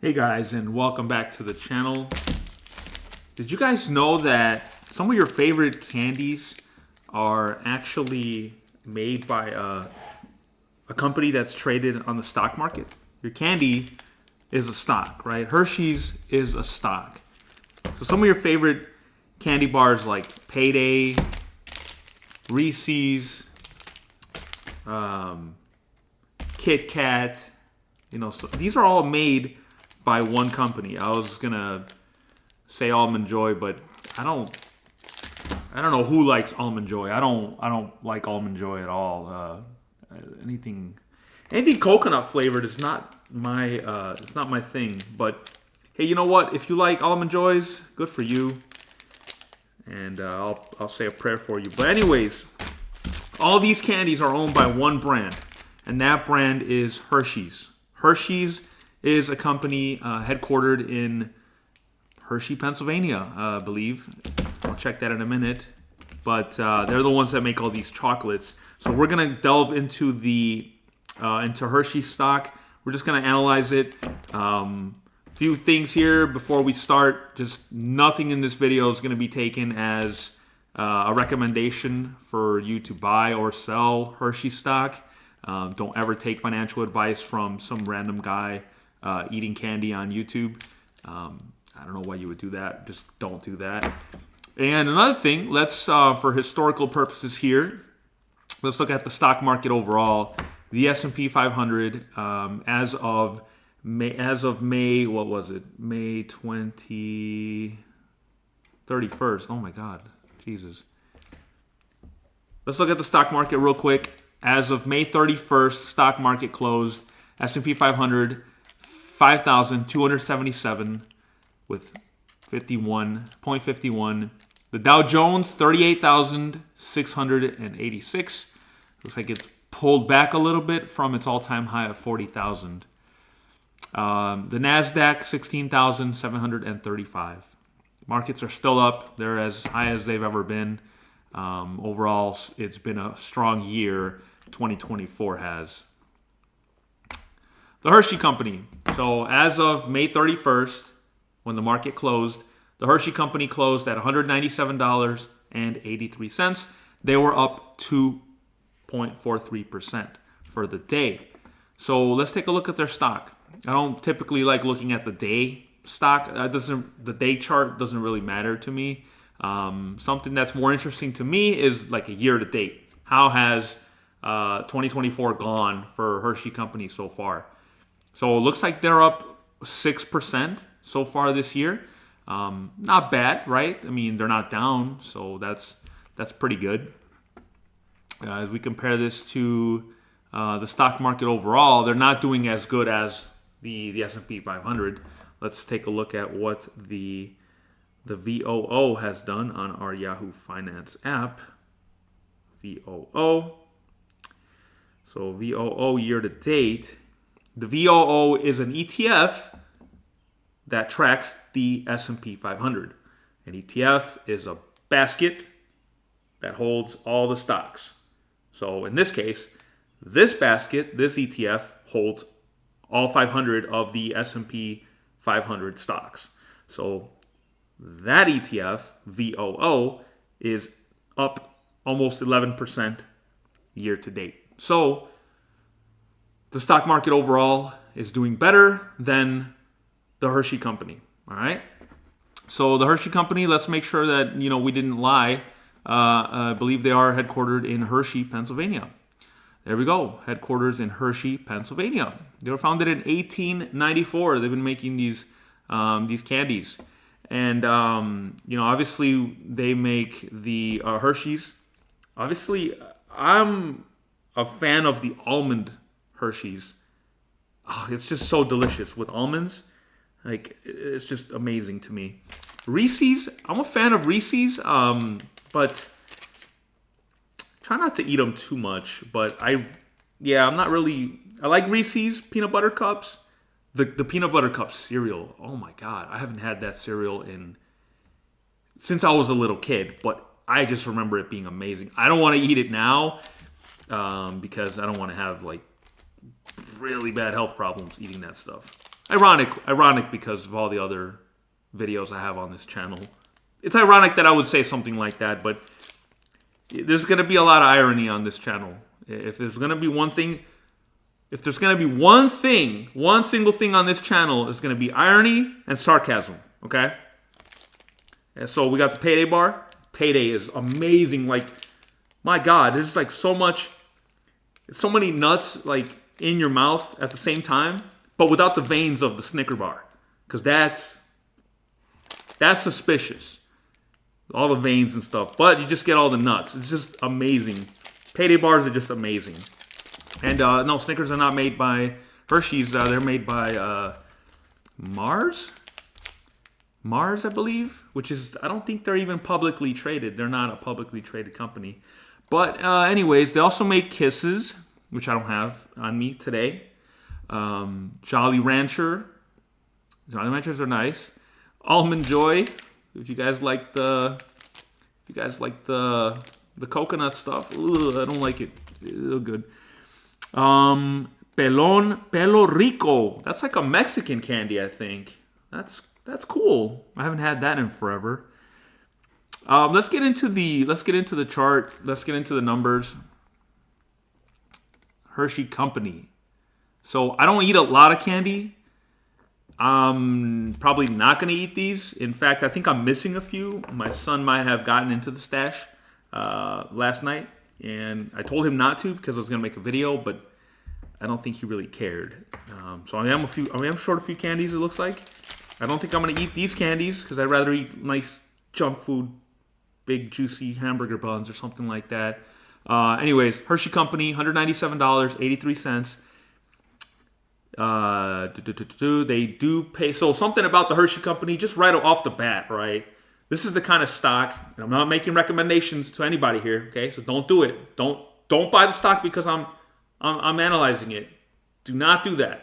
Hey guys, and welcome back to the channel. Did you guys know that some of your favorite candies are actually made by a company that's traded on the stock market? Your candy is a stock, right? Hershey's is a stock. So some of your favorite candy bars like Payday, Reese's, Kit Kat, so these are all made by one company. I was gonna say Almond Joy, but I don't know who likes Almond Joy. I don't like Almond Joy at all. Anything coconut flavored is not my it's not my thing. But hey, you know what? If you like Almond Joys, good for you. And I'll say a prayer for you. But anyways, all these candies are owned by one brand, and that brand is Hershey's. Hershey's is a company headquartered in Hershey, Pennsylvania, I believe. I'll check that in a minute. But they're the ones that make all these chocolates. So we're gonna delve into into Hershey stock. We're just gonna analyze it. Few things here before we start. Just nothing in this video is gonna be taken as a recommendation for you to buy or sell Hershey stock. Don't ever take financial advice from some random guy eating candy on YouTube. I don't know why you would do that. Just don't do that. And another thing, let's, for historical purposes here, let's look at the stock market overall. The S&P 500 as of May, what was it? May 31st. Oh my God, Jesus. Let's look at the stock market real quick. As of May 31st, stock market closed. S&P 500, 5,277 with 0.51. The Dow Jones, 38,686. Looks like it's pulled back a little bit from its all-time high of 40,000. The NASDAQ, 16,735. Markets are still up. They're as high as they've ever been. Overall, it's been a strong year. 2024 has. The Hershey Company. So as of May 31st, when the market closed, the Hershey Company closed at $197.83. They were up 2.43% for the day. So let's take a look at their stock. I don't typically like looking at the day stock. The day chart doesn't really matter to me. Something that's more interesting to me is like a year to date. How has 2024 gone for Hershey Company so far? So it looks like they're up 6% so far this year. Not bad, right? I mean, they're not down, so that's pretty good. As we compare this to the stock market overall, they're not doing as good as the S&P 500. Let's take a look at what the VOO has done on our Yahoo Finance app. VOO. So VOO year to date. The VOO is an ETF that tracks the S&P 500. An ETF is a basket that holds all the stocks. So in this case, this basket, this ETF, holds all 500 of the S&P 500 stocks. So that ETF, VOO, is up almost 11% year to date. So the stock market overall is doing better than the Hershey Company. All right. So the Hershey Company, let's make sure that we didn't lie. I believe they are headquartered in Hershey, Pennsylvania. There we go. Headquarters in Hershey, Pennsylvania. They were founded in 1894. They've been making these candies, and obviously they make the Hershey's. Obviously, I'm a fan of the almond Hershey's. Oh, it's just so delicious with almonds. Like, it's just amazing to me. Reese's, I'm a fan of Reese's, but try not to eat them too much. But I'm not really. I like Reese's peanut butter cups. The peanut butter cup cereal. Oh my God, I haven't had that cereal since I was a little kid. But I just remember it being amazing. I don't want to eat it now because I don't want to have like really bad health problems eating that stuff. Ironic because of all the other videos I have on this channel. It's ironic that I would say something like that, but there's going to be a lot of irony on this channel. If there's going to be one thing, one single thing on this channel is going to be irony and sarcasm, okay? And so we got the Payday bar. Payday is amazing. Like, my God, there's like so many nuts like in your mouth at the same time, but without the veins of the Snicker bar, because that's suspicious. All the veins and stuff, but you just get all the nuts. It's just amazing. Payday bars are just amazing. And no, Snickers are not made by Hershey's. They're made by Mars, I believe, which is, I don't think they're even publicly traded. They're not a publicly traded company. But anyways, they also make Kisses, which I don't have on me today. Jolly Ranchers are nice. Almond Joy, if you guys like the coconut stuff. Ugh, I don't like it. Ugh, good. Pelo Rico. That's like a Mexican candy, I think. That's cool. I haven't had that in forever. Let's get into the chart. Let's get into the numbers. Hershey Company. So I don't eat a lot of candy. I'm probably not going to eat these. In fact, I think I'm missing a few. My son might have gotten into the stash last night, and I told him not to because I was going to make a video, but I don't think he really cared. So I am short a few candies, it looks like. I don't think I'm going to eat these candies because I'd rather eat nice junk food, big juicy hamburger buns or something like that. Anyways, Hershey Company, $197.83. They do pay. So something about the Hershey Company, just right off the bat, right? This is the kind of stock, and I'm not making recommendations to anybody here, okay? So don't do it. Don't buy the stock because I'm analyzing it. Do not do that.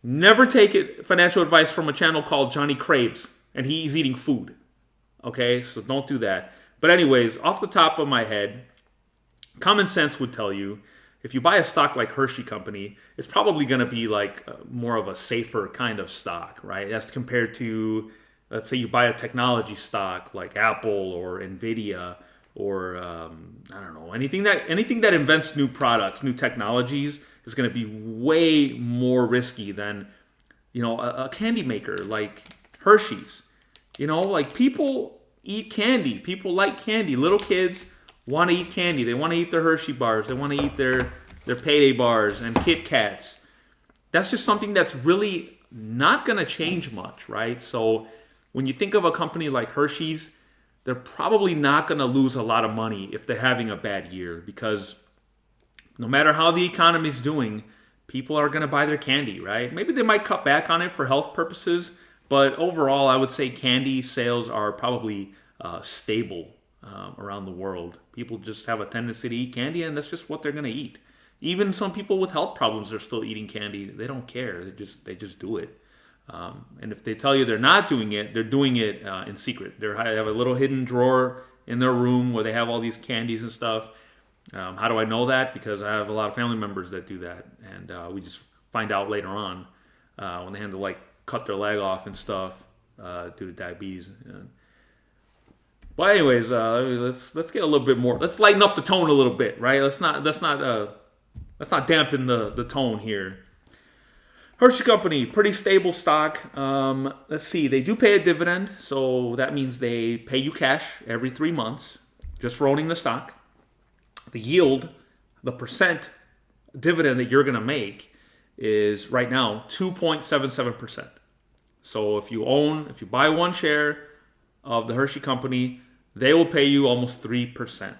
Never take financial advice from a channel called Johnny Craves, and he's eating food. Okay, so don't do that. But anyways, off the top of my head, common sense would tell you, if you buy a stock like Hershey Company, it's probably going to be like more of a safer kind of stock, right? That's compared to, let's say you buy a technology stock like Apple or Nvidia or I don't know, anything that invents new products, new technologies is going to be way more risky than, a candy maker like Hershey's. Like people eat candy. People like candy. Little kids want to eat candy. They want to eat their Hershey bars. They want to eat their Payday bars and Kit Kats. That's just something that's really not going to change much, right? So when you think of a company like Hershey's, they're probably not going to lose a lot of money if they're having a bad year, because no matter how the economy's doing, people are going to buy their candy, right? Maybe they might cut back on it for health purposes, but overall, I would say candy sales are probably stable around the world. People just have a tendency to eat candy, and that's just what they're going to eat. Even some people with health problems are still eating candy. They don't care. They just do it. And if they tell you they're not doing it, they're doing it in secret. They have a little hidden drawer in their room where they have all these candies and stuff. How do I know that? Because I have a lot of family members that do that, and we just find out later on when they have to cut their leg off and stuff due to diabetes. But anyways, let's get a little bit more. Let's lighten up the tone a little bit, right? Let's not dampen the tone here. Hershey Company, pretty stable stock. Let's see, they do pay a dividend, so that means they pay you cash every 3 months just for owning the stock. The yield, the percent dividend that you're going to make is right now 2.77%. So if you buy one share of the Hershey Company, they will pay you almost 3%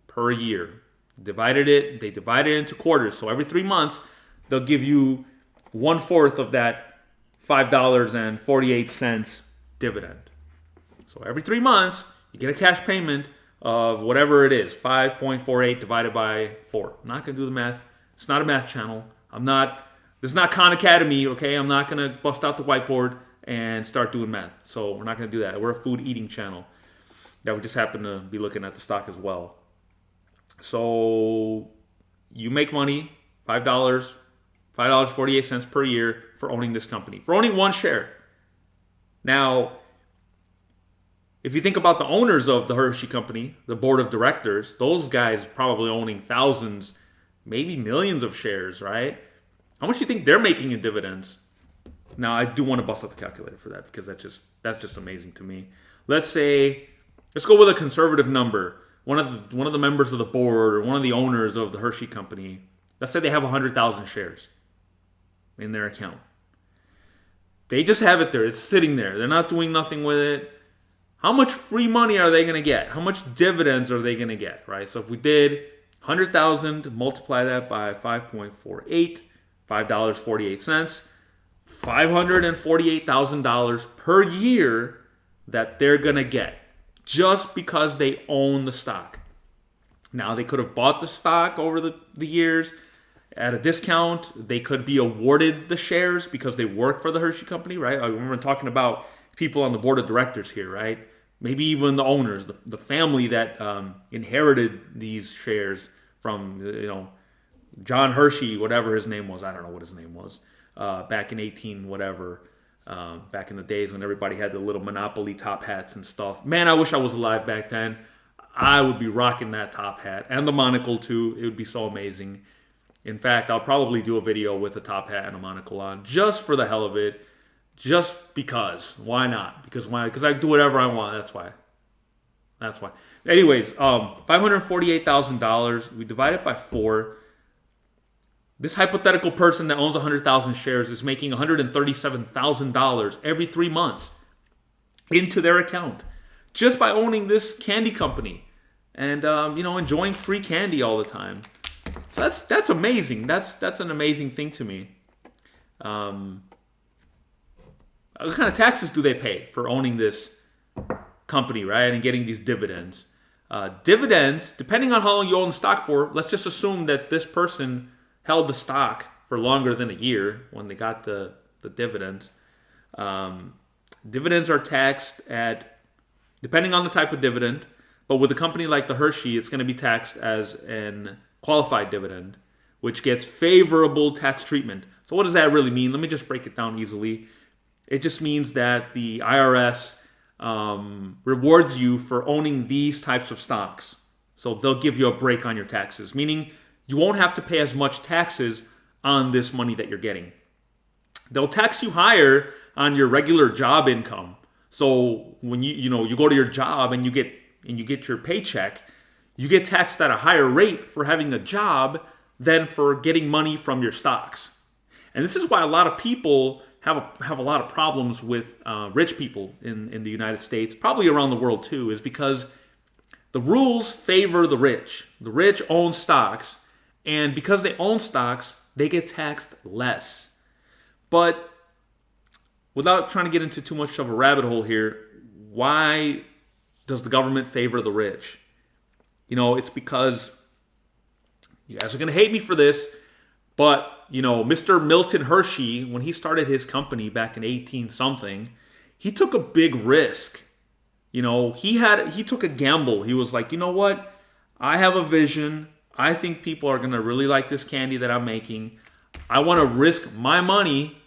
per year. They divided it into quarters. So every 3 months, they'll give you 1/4 of that $5.48 dividend. So every 3 months, you get a cash payment of whatever it is, 5.48 divided by 4. I'm not going to do the math. It's not a math channel. This is not Khan Academy, okay? I'm not going to bust out the whiteboard and start doing math. So we're not going to do that. We're a food eating channel that we just happen to be looking at the stock as well. So you make money, $5 $5.48 per year for owning this company, for owning one share. Now, if you think about the owners of the Hershey company, the board of directors, those guys probably owning thousands, maybe millions of shares, right? How much do you think they're making in dividends? Now, I do want to bust out the calculator for that because that's just amazing to me. Let's go with a conservative number. One of the members of the board or one of the owners of the Hershey company, let's say they have 100,000 shares in their account. They just have it there. It's sitting there. They're not doing nothing with it. How much free money are they going to get? How much dividends are they going to get, right? So if we did 100,000, multiply that by 5.48, $5.48, $548,000 per year that they're going to get just because they own the stock. Now, they could have bought the stock over the years at a discount. They could be awarded the shares because they work for the Hershey company, right? I remember talking about people on the board of directors here, right? Maybe even the owners, the family that inherited these shares from, John Hershey, whatever his name was. I don't know what his name was. Back in 18 whatever, back in the days when everybody had the little Monopoly top hats and stuff. Man, I wish I was alive back then. I would be rocking that top hat and the monocle too. It would be so amazing. In fact, I'll probably do a video with a top hat and a monocle on just for the hell of it. Just because. Why not? Because I do whatever I want. That's why. Anyways, $548,000. We divide it by 4. This hypothetical person that owns 100,000 shares is making $137,000 every 3 months into their account just by owning this candy company and enjoying free candy all the time. So that's amazing. That's an amazing thing to me. What kind of taxes do they pay for owning this company, right? And getting these dividends. Dividends, depending on how long you own the stock for, let's just assume that this person held the stock for longer than a year when they got the dividends. Dividends are taxed at, depending on the type of dividend, but with a company like the Hershey, it's going to be taxed as an qualified dividend, which gets favorable tax treatment. So what does that really mean? Let me just break it down easily. It just means that the IRS rewards you for owning these types of stocks. So they'll give you a break on your taxes, meaning you won't have to pay as much taxes on this money that you're getting. They'll tax you higher on your regular job income. So when you go to your job and you get your paycheck, you get taxed at a higher rate for having a job than for getting money from your stocks. And this is why a lot of people have a lot of problems with rich people in the United States, probably around the world too, is because the rules favor the rich. The rich own stocks, and because they own stocks, they get taxed less. But without trying to get into too much of a rabbit hole here, why does the government favor the rich? It's because, you guys are going to hate me for this, but, Mr. Milton Hershey, when he started his company back in 18-something, he took a big risk. He took a gamble. He was like, you know what? I have a vision. I think people are going to really like this candy that I'm making. I want to risk my money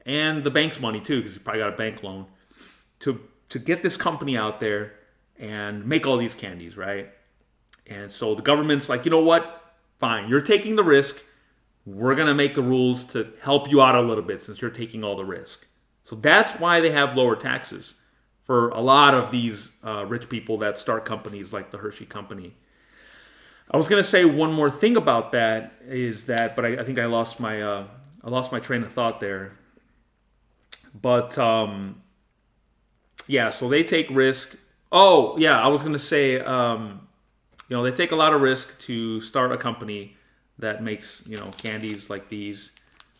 and the bank's money too, because he probably got a bank loan, to get this company out there and make all these candies, right? And so the government's like, you know what? Fine, you're taking the risk. We're going to make the rules to help you out a little bit since you're taking all the risk. So that's why they have lower taxes for a lot of these rich people that start companies like the Hershey company. I was going to say one more thing about that but I think I lost my train of thought there. But so they take risk. Oh yeah, I was going to say they take a lot of risk to start a company that makes candies like these,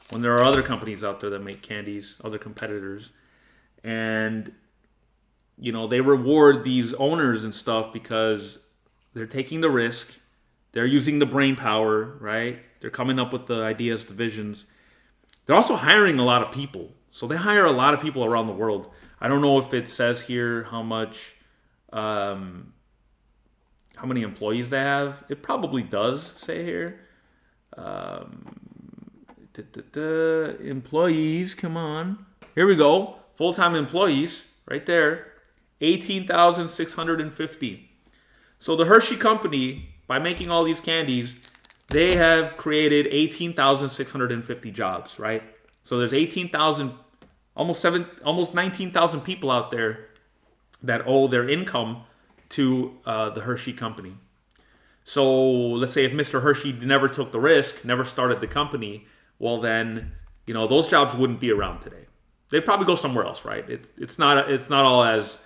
when there are other companies out there that make candies, other competitors, and they reward these owners and stuff because they're taking the risk, they're using the brain power, right? They're coming up with the ideas, the visions. They're also hiring a lot of people, so they hire a lot of people around the world. I don't know if it says here how many employees they have. It probably does say here. Employees, come on. Here we go. Full-time employees, right there, 18,650. So the Hershey company, by making all these candies, they have created 18,650 jobs, right? So there's 18,000, almost 19,000 people out there that owe their income to the Hershey company. So let's say if Mr. Hershey never took the risk, never started the company, well then, those jobs wouldn't be around today. They'd probably go somewhere else, right? It's not all as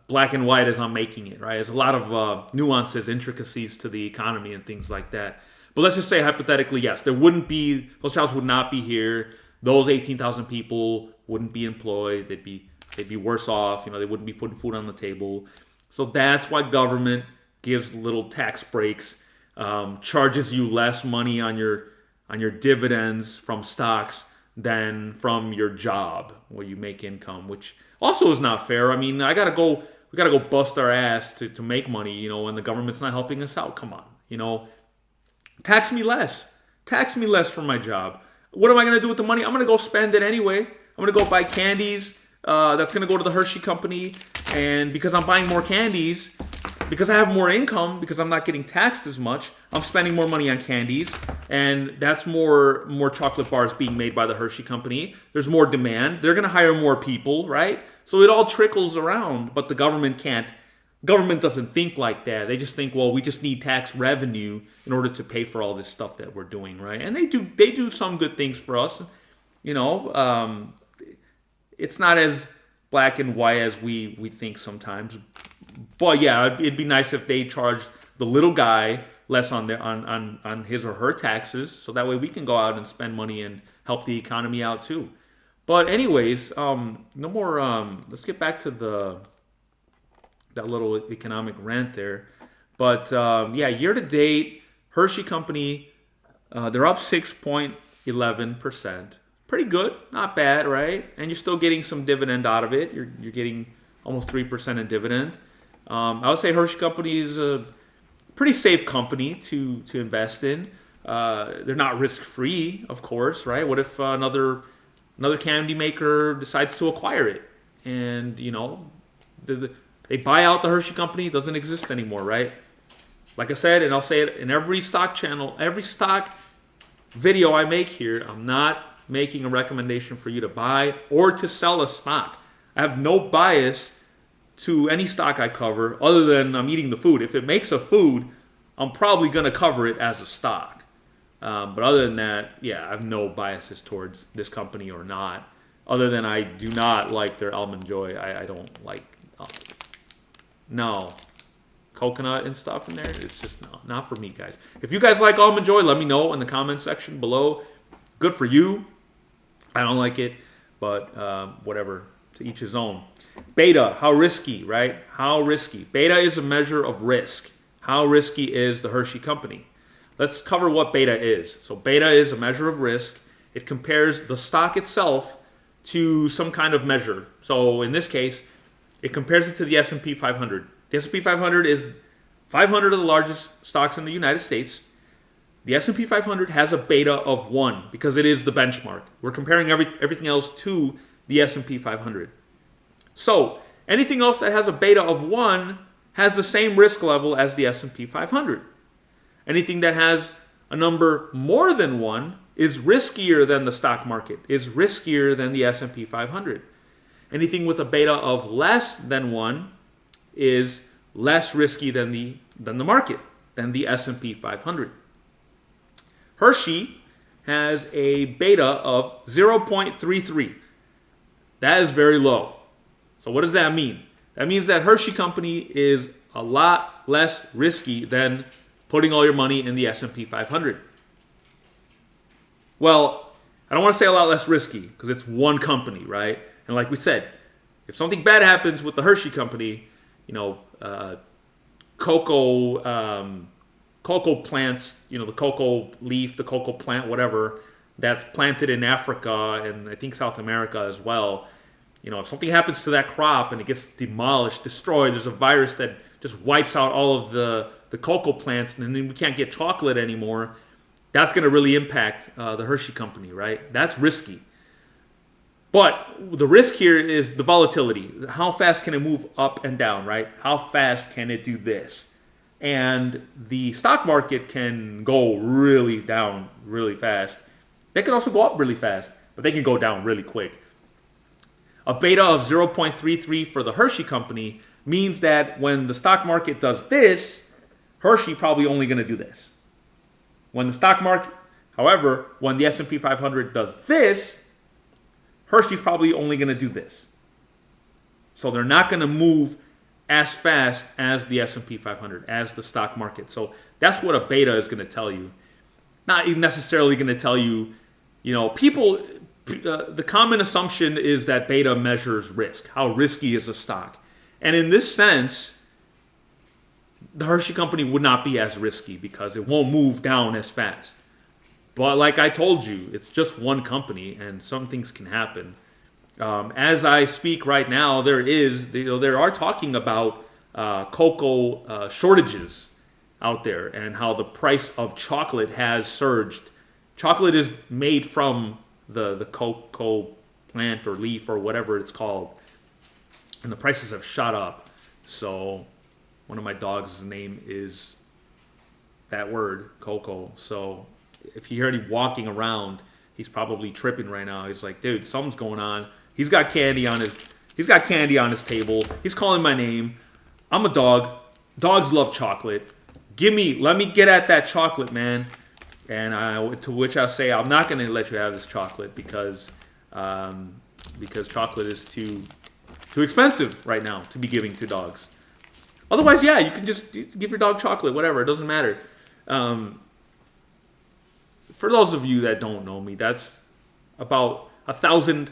black and white as I'm making it, right? There's a lot of nuances, intricacies to the economy and things like that. But let's just say hypothetically, yes, those jobs would not be here. Those 18,000 people wouldn't be employed. They'd be worse off. They wouldn't be putting food on the table. So that's why government gives little tax breaks, charges you less money on your dividends from stocks than from your job where you make income, which also is not fair. I mean, we gotta go bust our ass to make money, and the government's not helping us out. Come on, tax me less for my job. What am I gonna do with the money? I'm gonna go spend it anyway. I'm gonna go buy candies. That's gonna go to the Hershey company, and because I'm buying more candies, because I have more income, because I'm not getting taxed as much, I'm spending more money on candies, and that's more chocolate bars being made by the Hershey company. There's more demand. They're going to hire more people, right? So it all trickles around, but the government can't. Government doesn't think like that. They just think, well, we just need tax revenue in order to pay for all this stuff that we're doing, right? And they do some good things for us. It's not as black and white as we think sometimes. But yeah, it'd be nice if they charged the little guy less on his or her taxes, so that way we can go out and spend money and help the economy out too. But anyways, no more. Let's get back to that little economic rant there. But yeah, year to date, Hershey Company, they're up 6.11%. Pretty good, not bad, right? And you're still getting some dividend out of it. You're getting almost 3% in dividend. I would say Hershey Company is a pretty safe company to invest in. They're not risk-free, of course, right? What if another candy maker decides to acquire it, and they buy out the Hershey Company? It doesn't exist anymore, right? Like I said, and I'll say it in every stock channel, every stock video I make here, I'm not making a recommendation for you to buy or to sell a stock. I have no bias to any stock I cover other than I'm eating the food. If it makes a food, I'm probably going to cover it as a stock. But other than that, yeah, I have no biases towards this company or not. Other than I do not like their Almond Joy. I don't like, no. Coconut and stuff in there, it's just not for me, guys. If you guys like Almond Joy, let me know in the comment section below. Good for you. I don't like it, but whatever, to each his own. Beta, how risky, right? How risky? Beta is a measure of risk. How risky is the Hershey Company? Let's cover what beta is. So beta is a measure of risk. It compares the stock itself to some kind of measure. So in this case, it compares it to the S&P 500. The S&P 500 is 500 of the largest stocks in the United States. The S&P 500 has a beta of 1 because it is the benchmark. We're comparing everything else to the S&P 500. So anything else that has a beta of 1 has the same risk level as the S&P 500. Anything that has a number more than 1 is riskier than the stock market, is riskier than the S&P 500. Anything with a beta of less than 1 is less risky than the market, than the S&P 500. Hershey has a beta of 0.33. That is very low. So what does that mean? That means that Hershey Company is a lot less risky than putting all your money in the S&P 500. Well, I don't want to say a lot less risky because it's one company, right? And like we said, if something bad happens with the Hershey Company, cocoa plants, the cocoa leaf, the cocoa plant, whatever, that's planted in Africa and I think South America as well. If something happens to that crop and it gets demolished, destroyed, there's a virus that just wipes out all of the cocoa plants and then we can't get chocolate anymore. that's going to really impact the Hershey company, right? That's risky. But the risk here is the volatility. How fast can it move up and down, right? How fast can it do this? And the stock market can go really down really fast. They can also go up really fast, but they can go down really quick. A beta of 0.33 for the Hershey company means that when the stock market does this, Hershey probably only going to do this. When the stock market, however, when the S&P 500 does this, Hershey's probably only going to do this. So they're not going to move as fast as the S&P 500, as the stock market. So that's what a beta is going to tell you. Not necessarily going to tell you, people, the common assumption is that beta measures risk. How risky is a stock? And in this sense, the Hershey company would not be as risky because it won't move down as fast. But like I told you, it's just one company and some things can happen. As I speak right now, there are talking about cocoa shortages out there and how the price of chocolate has surged. Chocolate is made from the cocoa plant or leaf or whatever it's called, and the prices have shot up. So one of my dogs' name is that word, cocoa. So if you hear him walking around, he's probably tripping right now. He's like, dude, something's going on. He's got candy on his table. He's calling my name. I'm a dog. Dogs love chocolate. Let me get at that chocolate, man. And to which I say, I'm not going to let you have this chocolate because chocolate is too expensive right now to be giving to dogs. Otherwise, yeah, you can just give your dog chocolate, whatever. It doesn't matter. For those of you that don't know me, that's about 1,000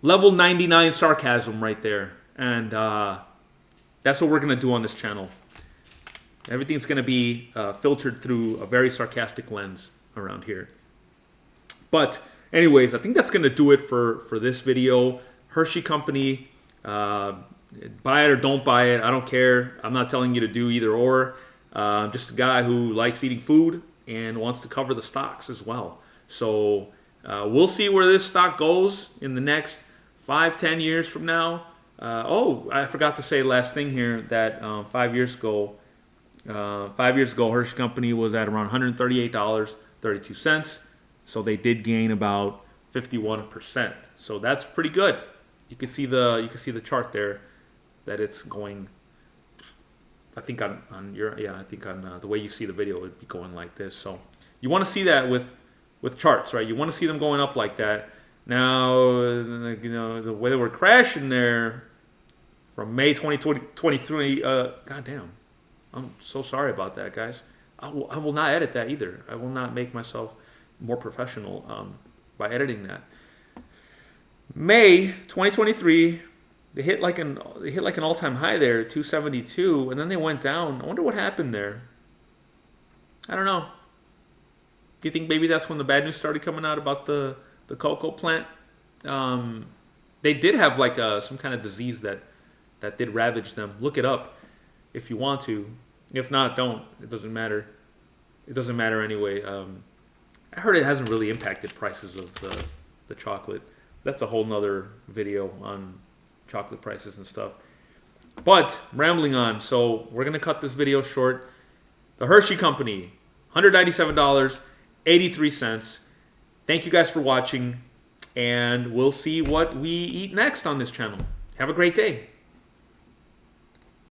level 99 sarcasm right there. And that's what we're going to do on this channel. Everything's going to be filtered through a very sarcastic lens around here. But anyways, I think that's going to do it for this video. Hershey Company, buy it or don't buy it. I don't care. I'm not telling you to do either or. I'm just a guy who likes eating food and wants to cover the stocks as well. So we'll see where this stock goes in the next 5-10 years from now. I forgot to say last thing here that 5 years ago, Hershey Company was at around $138.32. So they did gain about 51%. So that's pretty good. You can see the chart there that it's going. I think on the way you see the video, it'd be going like this. So you want to see that with charts, right? You want to see them going up like that. Now, the way they were crashing there from May 2023. Goddamn, I'm so sorry about that, guys. I will not edit that either. I will not make myself more professional by editing that. May 2023. They hit like an all-time high there, 272, and then they went down. I wonder what happened there. I don't know. Do you think maybe that's when the bad news started coming out about the cocoa plant? They did have like some kind of disease that did ravage them. Look it up if you want to. If not, don't. It doesn't matter. It doesn't matter anyway. I heard it hasn't really impacted prices of the chocolate. That's a whole nother video on chocolate prices and stuff. But rambling on, so we're gonna cut this video short. The Hershey Company, $197.83. Thank you guys for watching, and we'll see what we eat next on this channel. Have a great day.